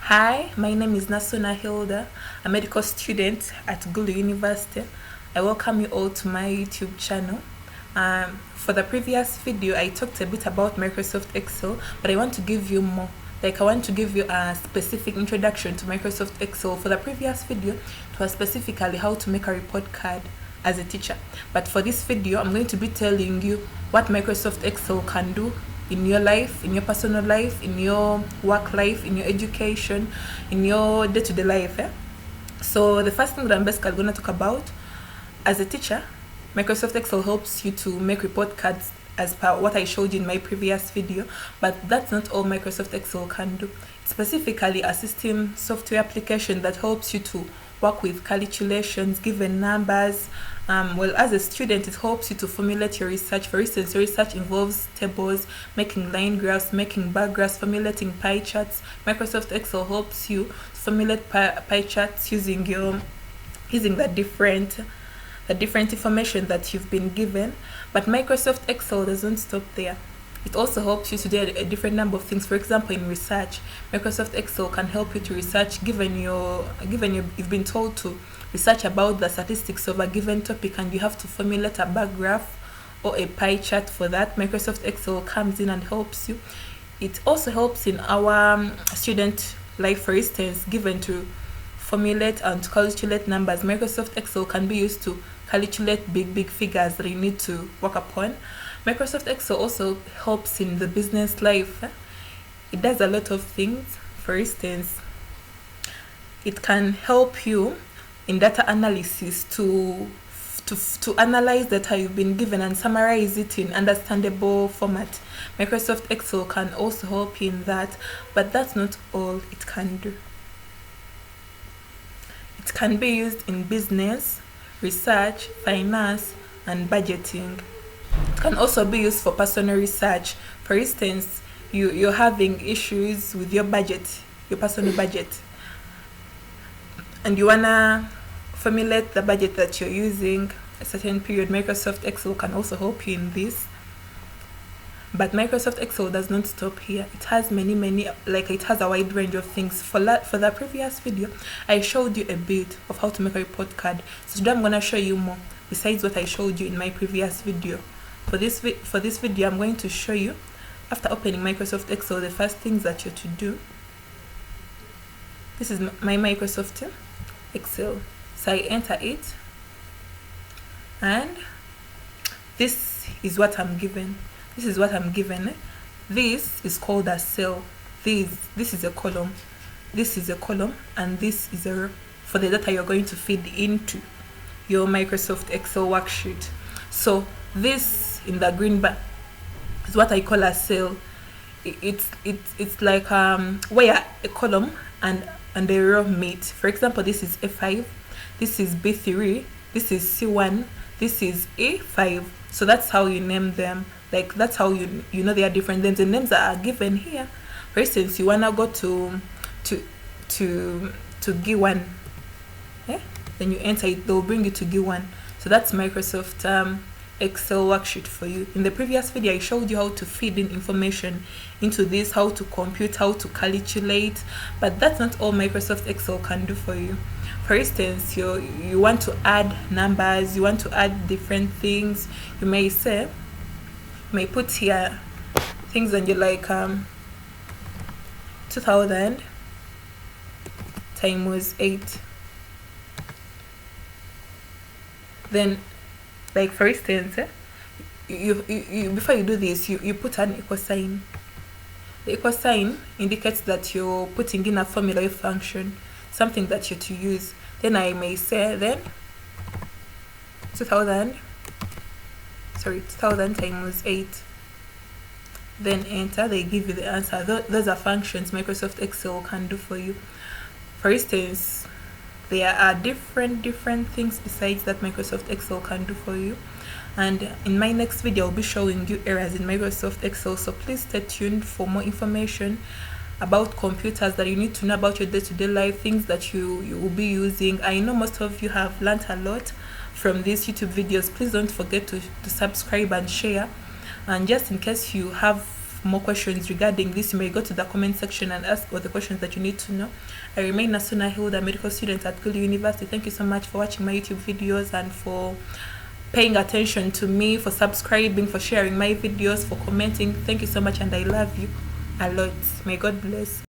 Hi, my name is Nasuna Hilda, a medical student at Gulu University. I welcome you all to my YouTube channel. For the previous video, I talked a bit about Microsoft Excel, but I want to give you more. I want to give you a specific introduction to Microsoft Excel. For the previous video, it was specifically how to make a report card as a teacher. But for this video, I'm going to be telling you what Microsoft Excel can do in your life, in your personal life, in your work life, in your education, in your day-to-day life. So the first thing that I'm basically going to talk about, as a teacher, Microsoft Excel helps you to make report cards as per what I showed you in my previous video, but that's not all Microsoft Excel can do. It's specifically a system software application that helps you to work with calculations, given numbers. Well, as a student, it helps you to formulate your research. For instance, your research involves tables, making line graphs, making bar graphs, formulating pie charts. Microsoft Excel helps you formulate pie charts using the different information that you've been given. But Microsoft Excel doesn't stop there. It also helps you to do a different number of things. For example, in research, Microsoft Excel can help you to research you've been told to research about the statistics of a given topic, and you have to formulate a bar graph or a pie chart for that. Microsoft Excel comes in and helps you. It also helps in our student life. For instance, given to formulate and calculate numbers, Microsoft Excel can be used to calculate big figures that you need to work upon. Microsoft Excel also helps in the business life. It does a lot of things. For instance, it can help you in data analysis to analyze data you've been given and summarize it in understandable format. Microsoft Excel can also help you in that, but that's not all it can do. It can be used in business, research, finance, and budgeting. It can also be used for personal research. For instance, you're having issues with your budget, your personal budget, and you wanna formulate the budget that you're using a certain period. Microsoft Excel can also help you in this. But Microsoft Excel does not stop here. It has it has a wide range of things. For the previous video, I showed you a bit of how to make a report card. So today I'm gonna show you more besides what I showed you in my previous video. For this video, I'm going to show you, after opening Microsoft Excel, the first things that you're to do. This is my Microsoft Excel. So I enter it, and this is what I'm given. This is what I'm given. This is called a cell. This is a column. This is a column, and this is a row for the data you're going to feed into your Microsoft Excel worksheet. So this in the green bar is what I call a cell. It's like where a column and a row meet. For example, this is A5, this is B3, this is C1, this is A5. So that's how you name them. Like, that's how you know they are different names. The names that are given here. For instance, you wanna go to G1, then you enter it, they'll bring you to G1. So that's Microsoft Excel worksheet for you. In the previous video, I showed you how to feed in information into this, how to compute, how to calculate, but that's not all Microsoft Excel can do for you. For instance, you want to add numbers, you want to add different things. You may put here things, and you're like 2000 times 8. Then, like, for instance, you before you do this, you put an equal sign. The equal sign indicates that you're putting in a formula or function, something that you're to use. Then I may say 2000 times 8. Then enter, they give you the answer. Those are functions Microsoft Excel can do for you. For instance, there are different things besides that Microsoft Excel can do for you. And in my next video, I'll be showing you errors in Microsoft Excel. So please stay tuned for more information about computers that you need to know about your day-to-day life, things that you will be using. I know most of you have learned a lot from these YouTube videos. Please don't forget to subscribe and share. And just in case you have more questions regarding this, you may go to the comment section and ask all the questions that you need to know. I remain Nasuna Hilda, medical student at Gulu University. Thank you so much for watching my YouTube videos and for paying attention to me, for subscribing, for sharing my videos, for commenting. Thank you so much, and I love you a lot. May God bless.